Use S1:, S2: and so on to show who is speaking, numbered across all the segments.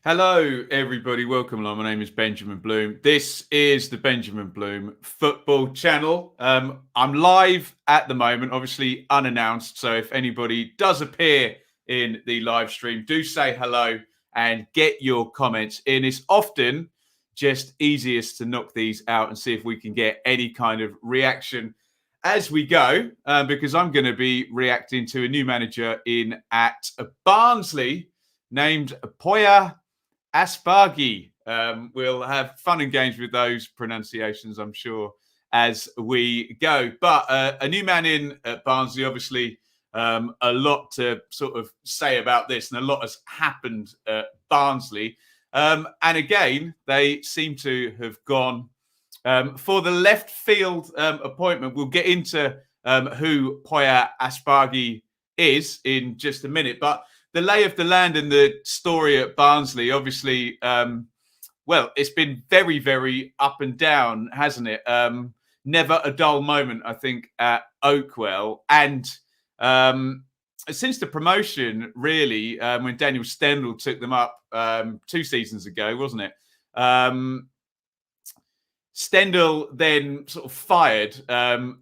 S1: Hello, everybody. Welcome along. My name is Benjamin Bloom. This is the Benjamin Bloom Football Channel. I'm live at the moment, obviously unannounced. So if anybody does appear in the live stream, do say hello and get your comments in. It's often just easiest to knock these out and see if we can get any kind of reaction as we go, because I'm going to be reacting to a new manager in at Barnsley named Poya Asbaghi. We'll have fun and games with those pronunciations, I'm sure, as we go. But a new man in at Barnsley, obviously, a lot to sort of say about this, and a lot has happened at Barnsley. And again, they seem to have gone for the left field appointment. We'll get into who Poya Asbaghi is in just a minute, but the lay of the land and the story at Barnsley, obviously, well, it's been very, very up and down, hasn't it? Never a dull moment, I think, at Oakwell. And since the promotion, really, when Daniel Stendel took them up 2 seasons ago, wasn't it? Stendel then sort of fired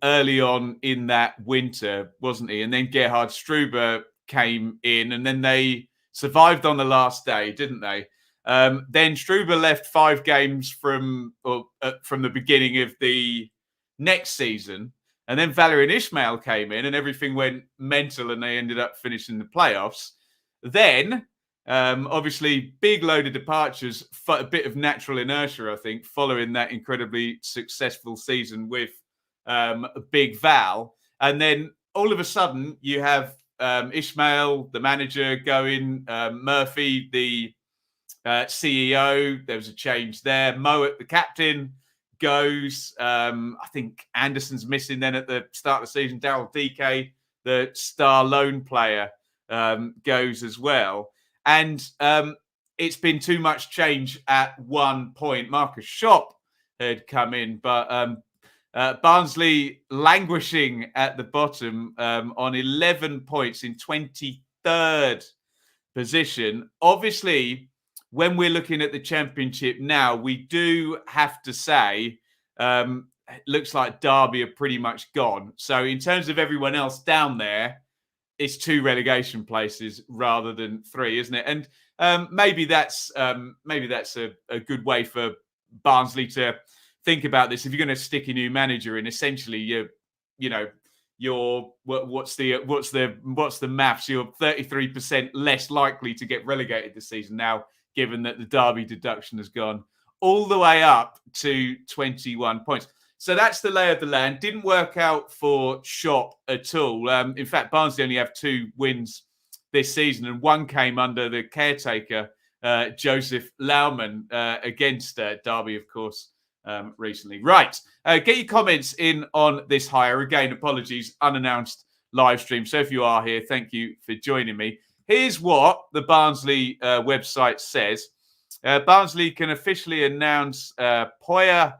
S1: early on in that winter, wasn't he? And then Gerhard Struber came in, and then they survived on the last day, didn't they? Then Struber left 5 games from the beginning of the next season, and then Valerian Ismail came in, and everything went mental, and they ended up finishing the playoffs. Then, obviously, big load of departures, a bit of natural inertia, I think, following that incredibly successful season with Big Val, and then all of a sudden you have Ismail, the manager, going. Murphy, the CEO. There was a change there. Moet, the captain, goes. I think Anderson's missing then at the start of the season. Daryl DK, the star loan player, goes as well. And it's been too much change at one point. Markus Schopp had come in, but Barnsley languishing at the bottom on 11 points in 23rd position. Obviously, when we're looking at the Championship now, we do have to say it looks like Derby are pretty much gone. So in terms of everyone else down there, it's 2 relegation places rather than 3, isn't it? And maybe that's a good way for Barnsley to think about this. If you're going to stick a new manager in, essentially, what's the maths? You're 33% less likely to get relegated this season now, given that the Derby deduction has gone all the way up to 21 points. So that's the lay of the land. Didn't work out for Schopp at all. In fact, Barnsley only have 2 wins this season, and 1 came under the caretaker, Joseph Laumann, against Derby, of course, recently. Right. Get your comments in on this hire. Again, apologies, unannounced live stream. So if you are here, thank you for joining me. Here's what the Barnsley website says. Barnsley can officially announce Poya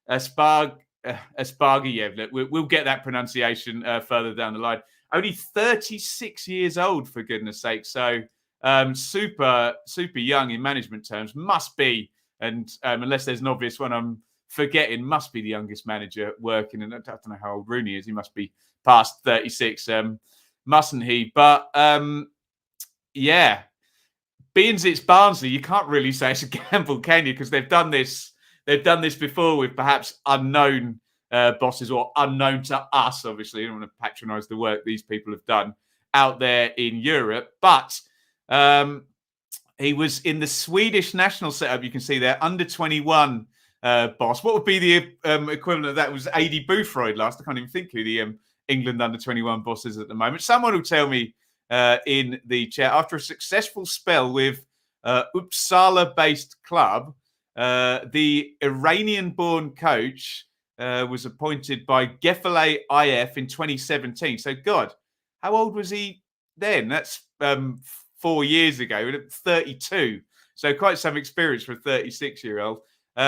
S1: Asbaghi. Yeah, we'll get that pronunciation further down the line. Only 36 years old, for goodness sake. So super, super young in management terms. Must be, and unless there's an obvious one I'm forgetting, must be the youngest manager working. And I don't know how old Rooney is. He must be past 36, mustn't he? But yeah, being it's Barnsley, you can't really say it's a gamble, can you? Because they've done this before with perhaps unknown bosses, or unknown to us, obviously. I don't want to patronise the work these people have done out there in Europe. But he was in the Swedish national setup, you can see there, under 21 boss. What would be the equivalent of that? Was Adi Boothroyd last? I can't even think who the England under 21 boss is at the moment. Someone will tell me in the chat. After a successful spell with Uppsala-based club, the Iranian-born coach was appointed by Gefele IF in 2017. So, God, how old was he then? That's 4 years ago, 32. So quite some experience for a 36-year-old.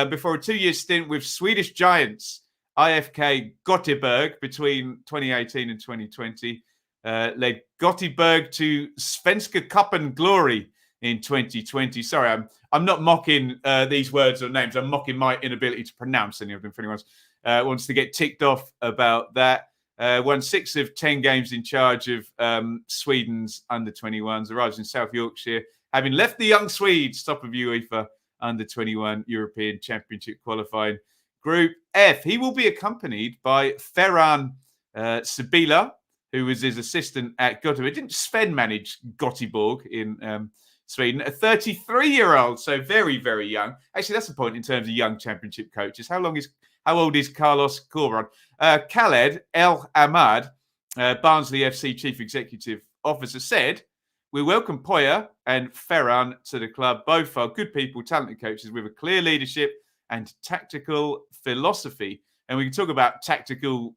S1: Before a 2-year stint with Swedish giants IFK Gothenburg between 2018 and 2020, led Gothenburg to Svenska Cupen glory in 2020. Sorry, I'm not mocking these words or names. I'm mocking my inability to pronounce any of them. If anyone wants to get ticked off about that. Won 6 of 10 games in charge of Sweden's under-21s. Arrives in South Yorkshire, having left the young Swedes top of UEFA under-21 European Championship qualifying Group F. He will be accompanied by Ferran Sibila, who was his assistant at Gothenburg. Didn't Sven manage Göteborg in Sweden? A 33-year-old, so very, very young. Actually, that's the point in terms of young championship coaches. How old is Carlos Corberan? Khaled El Ahmad, Barnsley FC Chief Executive Officer, said, "We welcome Poya and Ferran to the club. Both are good people, talented coaches with a clear leadership and tactical philosophy." And we can talk about tactical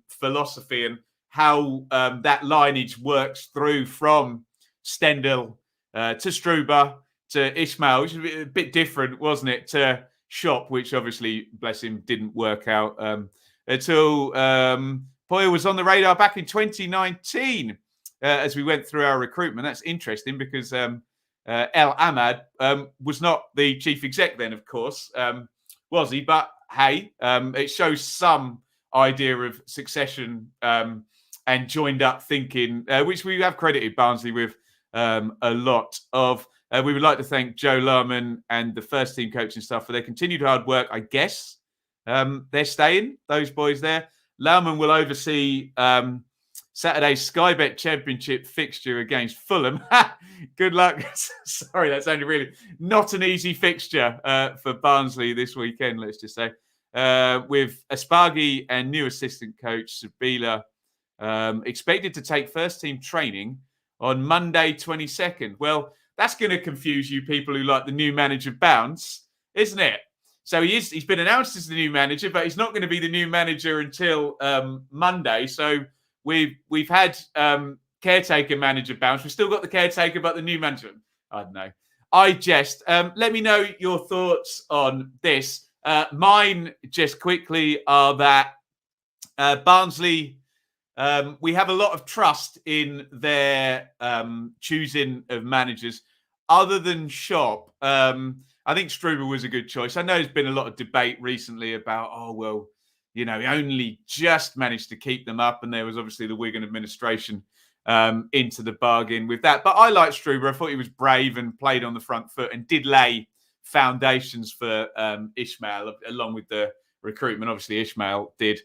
S1: philosophy and how that lineage works through from Stendel to Struber to Ismail, which was a bit different, wasn't it, to Schopp, which obviously, bless him, didn't work out until Poya was on the radar back in 2019 as we went through our recruitment. That's interesting because El Ahmad was not the chief exec then, of course, was he? But hey, it shows some idea of succession and joined up thinking, which we have credited Barnsley with a lot of. We would like to thank Joe Lerman and the first team coaching staff for their continued hard work. I guess they're staying, those boys there. Lerman will oversee Saturday's Sky Bet Championship fixture against Fulham. Good luck. Sorry, that's only really not an easy fixture for Barnsley this weekend, let's just say. With Asbaghi and new assistant coach Sabila expected to take first team training on Monday 22nd. Well, that's going to confuse you people who like the new manager bounce, isn't it? So he's been announced as the new manager, but he's not going to be the new manager until Monday. So we've had caretaker manager bounce. We've still got the caretaker, but the new manager, I don't know. I jest. Let me know your thoughts on this. Mine, just quickly, are that Barnsley, we have a lot of trust in their choosing of managers. Other than Schopp, I think Struber was a good choice. I know there's been a lot of debate recently about, he only just managed to keep them up. And there was obviously the Wigan administration into the bargain with that. But I like Struber. I thought he was brave and played on the front foot and did lay foundations for Ismail along with the recruitment. Obviously, Ismail did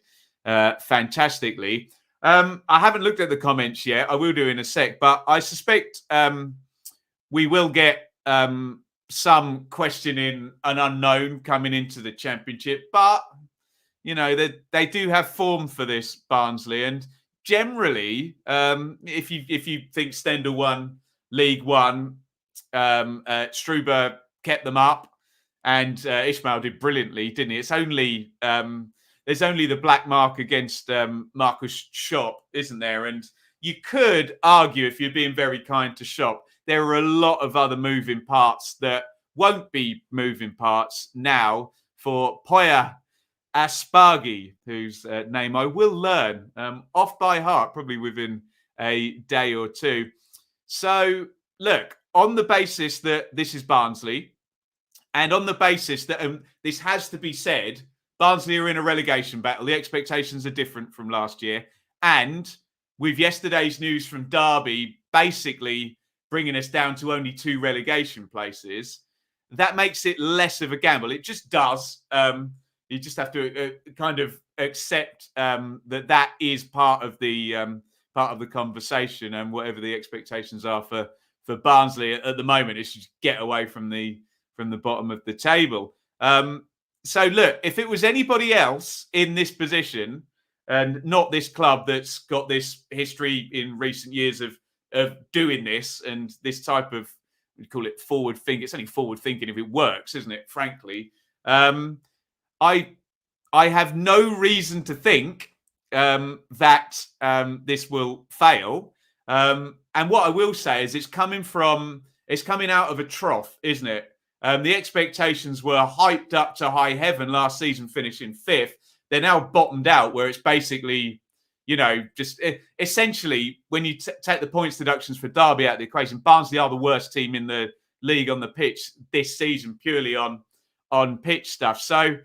S1: fantastically. I haven't looked at the comments yet. I will do in a sec, but I suspect we will get some questioning an unknown coming into the championship. But, they do have form for this, Barnsley. And generally, if you think Stendel won League One, Struber kept them up and Ismail did brilliantly, didn't he? It's only... there's only the black mark against Markus Schopp, isn't there? And you could argue, if you're being very kind to Schopp, there are a lot of other moving parts that won't be moving parts now for Poya Asbaghi, whose name I will learn off by heart, probably within a day or two. So, look, on the basis that this is Barnsley, and on the basis that this has to be said, Barnsley are in a relegation battle. The expectations are different from last year. And with yesterday's news from Derby basically bringing us down to only 2 relegation places, that makes it less of a gamble. It just does. You just have to kind of accept that is part of the conversation, and whatever the expectations are for Barnsley at the moment is just get away from the bottom of the table. So, look, if it was anybody else in this position and not this club that's got this history in recent years of doing this and this type of, we call it forward thinking. It's only forward thinking if it works, isn't it? Frankly, I have no reason to think that this will fail. And what I will say is it's coming out of a trough, isn't it? The expectations were hyped up to high heaven last season, finishing 5th. They're now bottomed out, where it's basically, just essentially when you take the points deductions for Derby out of the equation, Barnsley are the worst team in the league on the pitch this season, purely on pitch stuff. So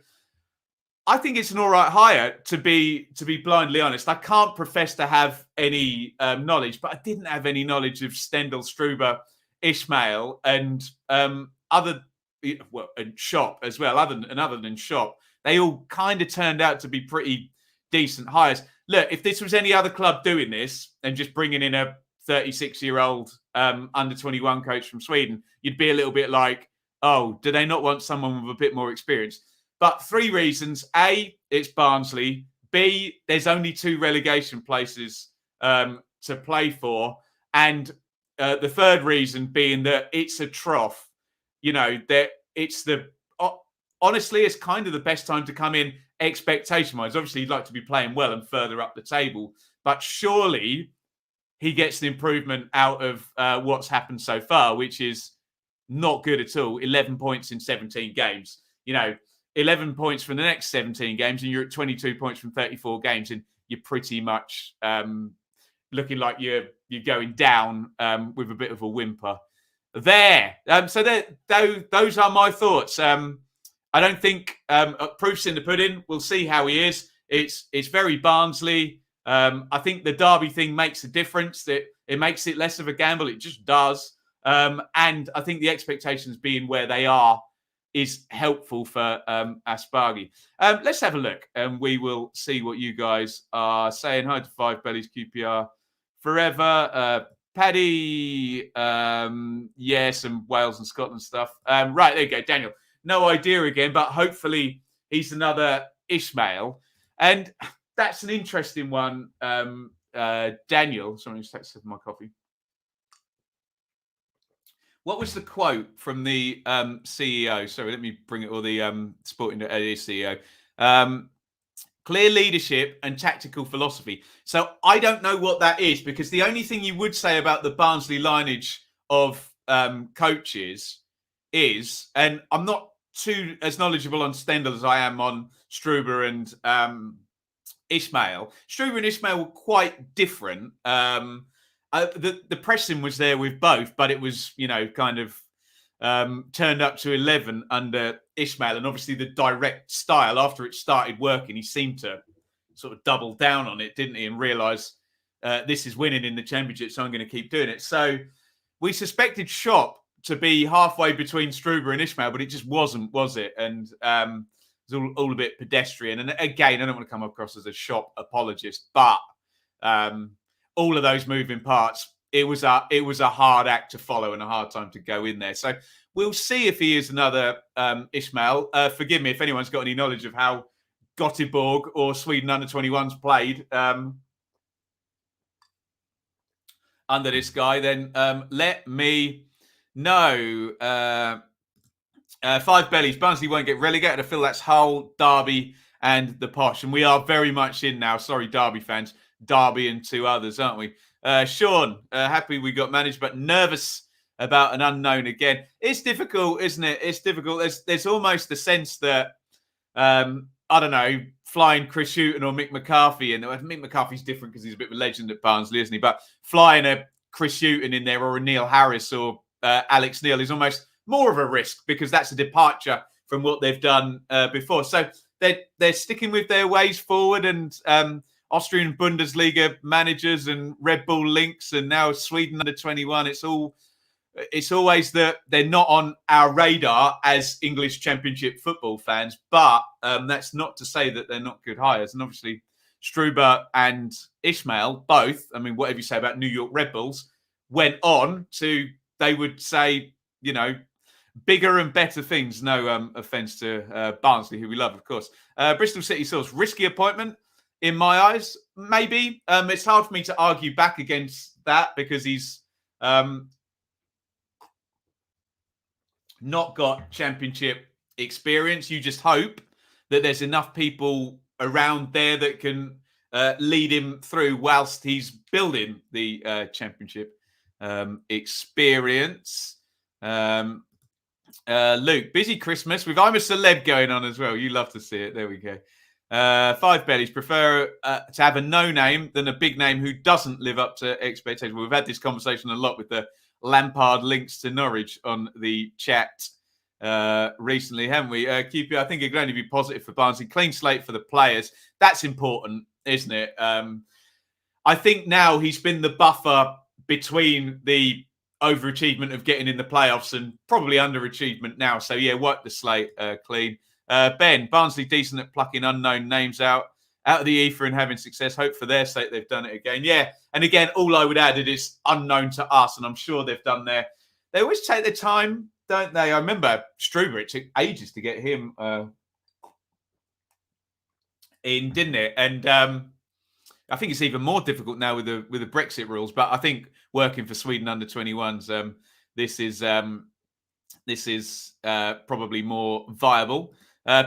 S1: I think it's an all right hire, to be blindly honest. I can't profess to have any knowledge, but I didn't have any knowledge of Stendel, Struber, Ismail, and and Schopp as well. Other than Schopp, they all kind of turned out to be pretty decent hires. Look, if this was any other club doing this and just bringing in a 36-year-old under 21 coach from Sweden, you'd be a little bit like, oh, do they not want someone with a bit more experience? But 3 reasons. A, it's Barnsley. B, there's only 2 relegation places to play for. And the third reason being that it's a trough. You know, that it's honestly, it's kind of the best time to come in expectation-wise. Obviously, you'd like to be playing well and further up the table. But surely he gets an improvement out of what's happened so far, which is not good at all. 11 points in 17 games. You know, 11 points from the next 17 games, and you're at 22 points from 34 games, and you're pretty much looking like you're going down with a bit of a whimper. There. So those are my thoughts. I don't think proof's in the pudding. We'll see how he is. It's very Barnsley. I think the Derby thing makes a difference. That it makes it less of a gamble. It just does. And I think the expectations being where they are is helpful for Asbaghi. Let's have a look, and we will see what you guys are saying. Hi to Five Bellies, QPR forever. Paddy, some Wales and Scotland stuff. Right, there you go, Daniel. No idea again, but hopefully he's another Ismail. And that's an interesting one, Daniel. Sorry, just texted my coffee. What was the quote from the CEO? Sorry, let me bring it, or the sporting CEO. Clear leadership and tactical philosophy. So I don't know what that is, because the only thing you would say about the Barnsley lineage of coaches is, and I'm not too as knowledgeable on Stendel as I am on Struber and Ismail. Struber and Ismail were quite different. The pressing was there with both, but it was, kind of turned up to 11 under Ismail. And obviously the direct style, after it started working, he seemed to sort of double down on it, didn't he? And realise this is winning in the championship, so I'm going to keep doing it. So we suspected Schopp to be halfway between Struber and Ismail, but it just wasn't, was it? And it was all a bit pedestrian. And again, I don't want to come across as a Schopp apologist, but all of those moving parts, it was a hard act to follow and a hard time to go in there. So we'll see if he is another Ismail. Forgive me if anyone's got any knowledge of how Göteborg or Sweden under-21s played under this guy, then let me know. Five Bellies, Barnsley won't get relegated. I feel that's Hull, Derby and the Posh. And we are very much in now. Sorry, Derby fans. Derby and 2 others, aren't we? Sean, happy we got managed, but nervous about an unknown again. It's difficult, isn't it? It's difficult. There's almost a sense that, I don't know, flying Chris Hughton or Mick McCarthy, and Mick McCarthy's different because he's a bit of a legend at Barnsley, isn't he? But flying a Chris Hughton in there, or a Neil Harris or Alex Neil, is almost more of a risk, because that's a departure from what they've done before. So they're sticking with their ways forward, and Austrian Bundesliga managers and Red Bull links, and now Sweden under 21. It's always that they're not on our radar as English Championship football fans, but that's not to say that they're not good hires. And obviously Struber and Ismail both, I mean, whatever you say about New York Red Bulls, went on to, they would say, bigger and better things. No offence to Barnsley, who we love, of course. Bristol City Source, risky appointment in my eyes, maybe. It's hard for me to argue back against that, because he's not got championship experience. You just hope that there's enough people around there that can lead him through whilst he's building the championship experience. Luke, busy Christmas with I'm a Celeb going on as well. You love to see it. There we go. Five Bellies, prefer to have a no name than a big name who doesn't live up to expectations. We've had this conversation a lot with the Lampard links to Norwich on the chat recently, haven't we? QP, I think it could only be positive for Barnsley. Clean slate for the players. That's important, isn't it? I think now he's been the buffer between the overachievement of getting in the playoffs and probably underachievement now. So, yeah, wipe the slate clean. Ben, Barnsley decent at plucking unknown names out of the ether and having success. Hope for their sake they've done it again. Yeah, and again, all I would add it is unknown to us, and I'm sure they've done They always take their time, don't they? I remember Struber, it took ages to get him in, didn't it? And I think it's even more difficult now with the Brexit rules. But I think working for Sweden under 21s, this is probably more viable.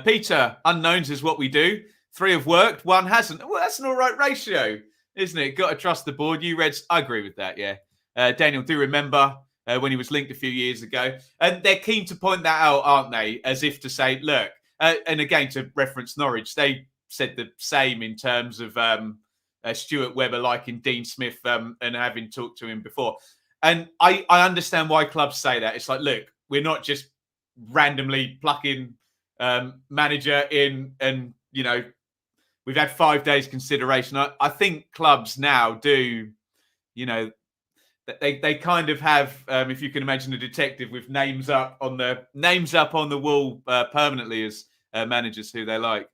S1: Peter, unknowns is what we do. 3 have worked, 1 hasn't. Well, that's an all right ratio, isn't it? Got to trust the board. You Reds, I agree with that, yeah. Daniel, do remember when he was linked a few years ago. And they're keen to point that out, aren't they? As if to say, look, and again, to reference Norwich, they said the same in terms of Stuart Webber liking Dean Smith and having talked to him before. And I understand why clubs say that. It's like, look, we're not just randomly plucking manager in and, you know, we've had 5 days consideration. I think clubs now do, you know, they kind of have, if you can imagine a detective with names up on the wall permanently as managers who they like.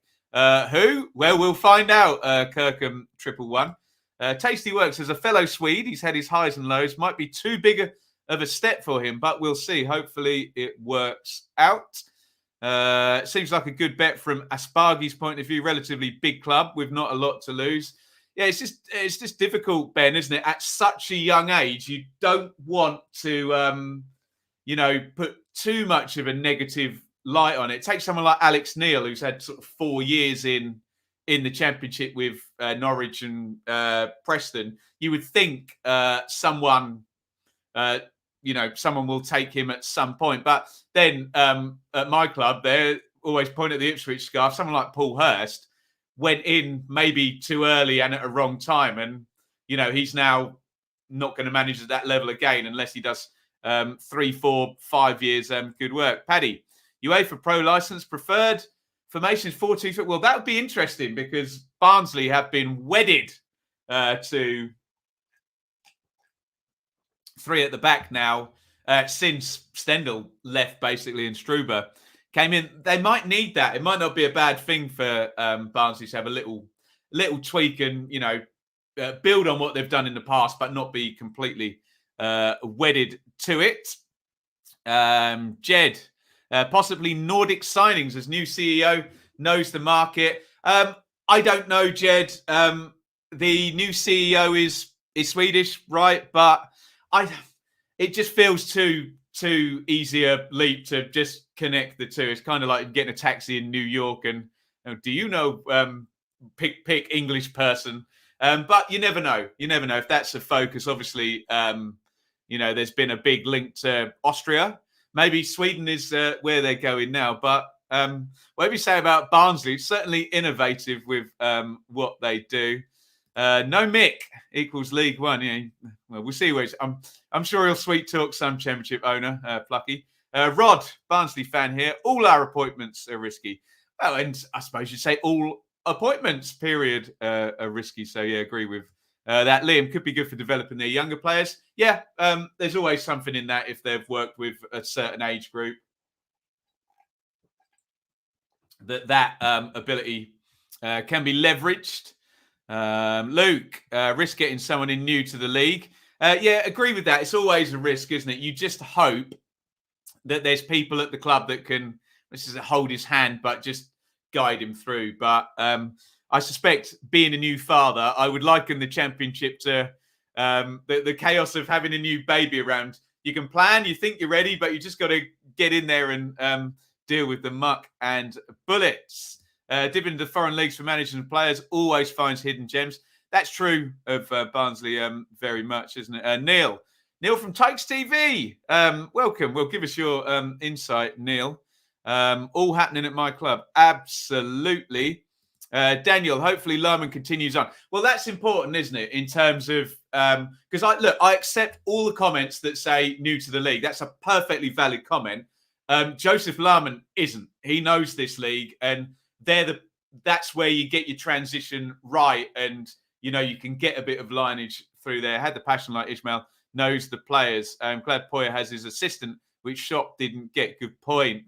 S1: Who? Well, we'll find out. Kirkham 111. Tasty Works as a fellow Swede. He's had his highs and lows. Might be too big of a step for him, but we'll see. Hopefully it works out. Seems like a good bet from Asbaghi's point of view. Relatively big club with not a lot to lose. Yeah, it's just difficult, Ben, isn't it? At such a young age, you don't want to, put too much of a negative light on it. Take someone like Alex Neil, who's had sort of 4 years in the Championship with Norwich and Preston. You would think someone will take him at some point. But then at my club, they always point at the Ipswich scarf. Someone like Paul Hurst went in maybe too early and at a wrong time. And, he's now not going to manage at that level again unless he does 3, 4, 5 years good work. Paddy, UEFA Pro license preferred formations 4-2-3. Well, that would be interesting because Barnsley have been wedded to 3 at the back now since Stendhal left, basically, and Struber came in. They might need that. It might not be a bad thing for Barnsley to have a little tweak and build on what they've done in the past, but not be completely wedded to it. Jed, possibly Nordic signings as new CEO, knows the market. I don't know, Jed. The new CEO is Swedish, right? But it just feels too easy a leap to just connect the two. It's kind of like getting a taxi in New York and do you know pick English person? But you never know. You never know if that's a focus. Obviously, there's been a big link to Austria. Maybe Sweden is where they're going now. But whatever you say about Barnsley, it's certainly innovative with what they do. No Mick equals League One. Yeah, well, we'll see where it's. I'm sure he'll sweet talk some Championship owner, Plucky. Rod, Barnsley fan here. All our appointments are risky. Well, and I suppose you'd say all appointments, period, are risky. So, yeah, agree with that. Liam, could be good for developing their younger players. Yeah, there's always something in that if they've worked with a certain age group. That ability can be leveraged. Luke, risk getting someone in new to the league. Yeah, agree with that. It's always a risk, isn't it? You just hope that there's people at the club that can hold his hand, but just guide him through. But I suspect being a new father, I would liken the Championship to the chaos of having a new baby around. You can plan, you think you're ready, but you just got to get in there and deal with the muck and bullets. Dipping into the foreign leagues for managers and players always finds hidden gems. That's true of Barnsley very much, isn't it? Neil from Tykes TV. Welcome. Well, give us your insight, Neil. All happening at my club. Absolutely. Daniel, hopefully Lyman continues on. Well, that's important, isn't it? In terms of because I accept all the comments that say new to the league. That's a perfectly valid comment. Joseph Lahmann isn't. He knows this league, and that's where you get your transition right, and you can get a bit of lineage through there. Had the passion like Ishmael, knows the players. I'm glad Poya has his assistant, which Schopp didn't get. Good point.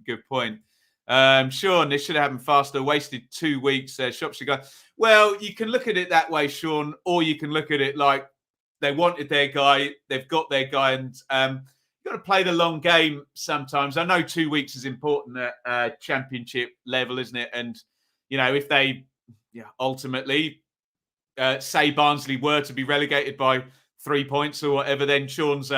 S1: Sean, this should have happened faster. Wasted 2 weeks. Schopp should go. Well, you can look at it that way, Sean, or you can look at it like they wanted their guy, they've got their guy, and you've got to play the long game sometimes. I know 2 weeks is important at championship level, isn't it? And, if they ultimately say Barnsley were to be relegated by 3 points or whatever, then Sean's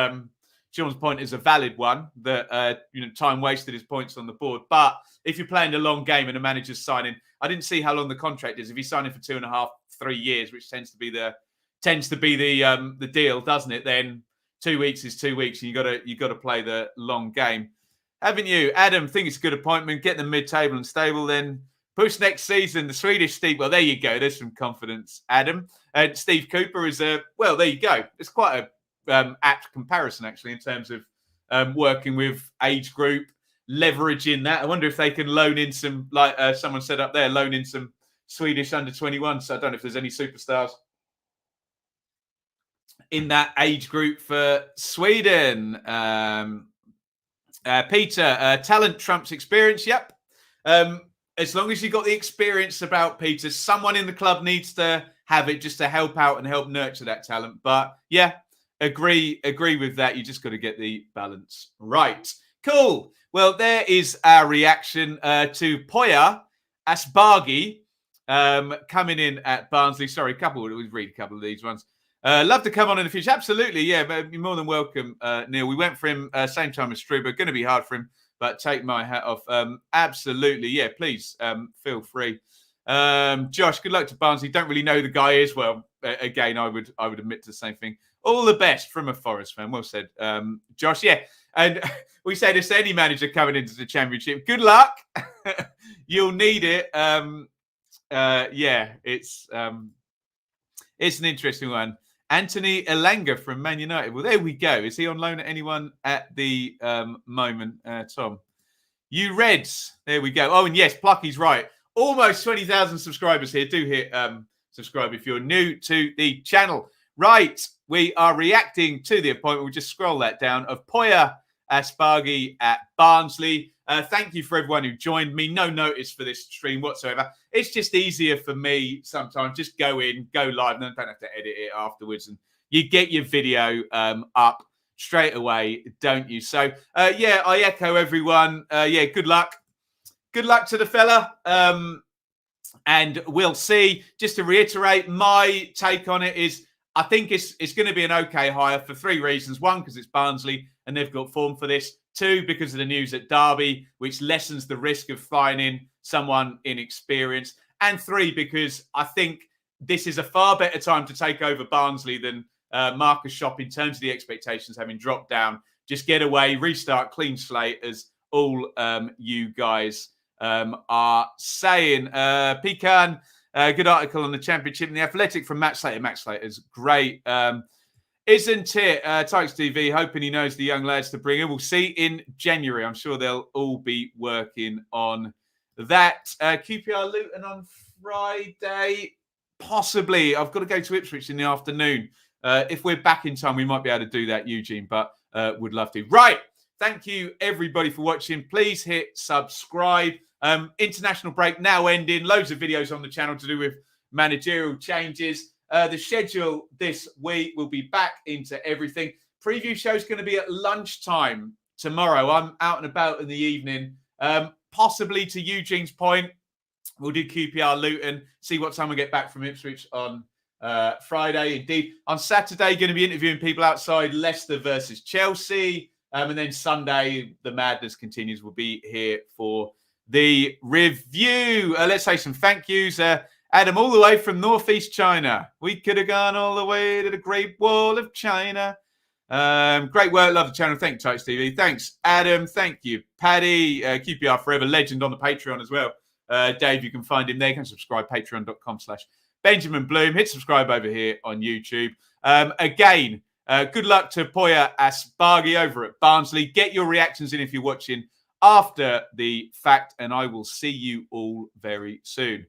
S1: point is a valid one, that time wasted is points on the board. But if you're playing the long game and a manager's signing, I didn't see how long the contract is. If he's signing for 2.5, 3 years, which tends to be the deal, doesn't it? Then 2 weeks is 2 weeks, and you got to play the long game, haven't you? Adam, think it's a good appointment. Get them mid-table and stable, then push next season. The Swedish Steve. Well, there you go. There's some confidence, Adam. And Steve Cooper is well, there you go. It's quite a apt comparison, actually, in terms of working with age group, leveraging that. I wonder if they can loan in some, like someone said up there, loan in some Swedish under-21. So I don't know if there's any superstars in that age group for Sweden. Peter, talent trumps experience. Yep. As long as you've got the experience about Peter, someone in the club needs to have it just to help out and help nurture that talent. But yeah, agree with that. You just got to get the balance right. Cool. Well, there is our reaction to Poya Asbaghi coming in at Barnsley. Sorry, we'll read a couple of these ones. Love to come on in the future. Absolutely, yeah. You're more than welcome, Neil. We went for him same time as Struber. Going to be hard for him, but take my hat off. Absolutely, yeah. Please feel free. Josh, good luck to Barnsley. Don't really know who the guy is. Well, again, I would admit to the same thing. All the best from a Forest fan. Well said, Josh. Yeah, and we say this to any manager coming into the Championship. Good luck. You'll need it. Yeah, it's an interesting one. Anthony Elanga from Man United. Well, there we go. Is he on loan at anyone at the moment, Tom? You Reds. There we go. Oh, and yes, Plucky's right. Almost 20,000 subscribers here. Do hit subscribe if you're new to the channel. Right, we are reacting to the appointment. We'll just scroll that down, of Poya Asbaghi at Barnsley. Thank you for everyone who joined me. No notice for this stream whatsoever. It's just easier for me sometimes. Just go in, go live, and then don't have to edit it afterwards. And you get your video up straight away, don't you? So, yeah, I echo everyone. Yeah, good luck. Good luck to the fella. And we'll see. Just to reiterate, my take on it is I think it's going to be an okay hire for 3 reasons. 1, because it's Barnsley and they've got form for this. 2, because of the news at Derby, which lessens the risk of finding someone inexperienced. And 3, because I think this is a far better time to take over Barnsley than Markus Schopp in terms of the expectations having dropped down. Just get away, restart, clean slate, as all you guys are saying. Pecan, good article on the Championship and the Athletic from Matt Slater. Matt Slater is great. Isn't it? Tykes TV, hoping he knows the young lads to bring in. We'll see in January. I'm sure they'll all be working on that. QPR Luton on Friday. Possibly. I've got to go to Ipswich in the afternoon. If we're back in time, we might be able to do that, Eugene, but would love to. Right. Thank you, everybody, for watching. Please hit subscribe. International break now ending. Loads of videos on the channel to do with managerial changes. The schedule this week will be back into everything. Preview show's going to be at lunchtime tomorrow. I'm out and about in the evening. Possibly to Eugene's point, we'll do QPR Luton, see what time we get back from Ipswich on Friday. Indeed, on Saturday, going to be interviewing people outside Leicester versus Chelsea. And then Sunday, the madness continues. We'll be here for the review. Let's say some thank yous. Adam, all the way from Northeast China. We could have gone all the way to the Great Wall of China. Great work. Love the channel. Thank you, Tykes TV. Thanks, Adam. Thank you, Paddy. QPR Forever legend on the Patreon as well. Dave, you can find him there. You can subscribe, patreon.com/Benjamin Bloom. Hit subscribe over here on YouTube. Again, good luck to Poya Asbaghi over at Barnsley. Get your reactions in if you're watching after the fact, and I will see you all very soon.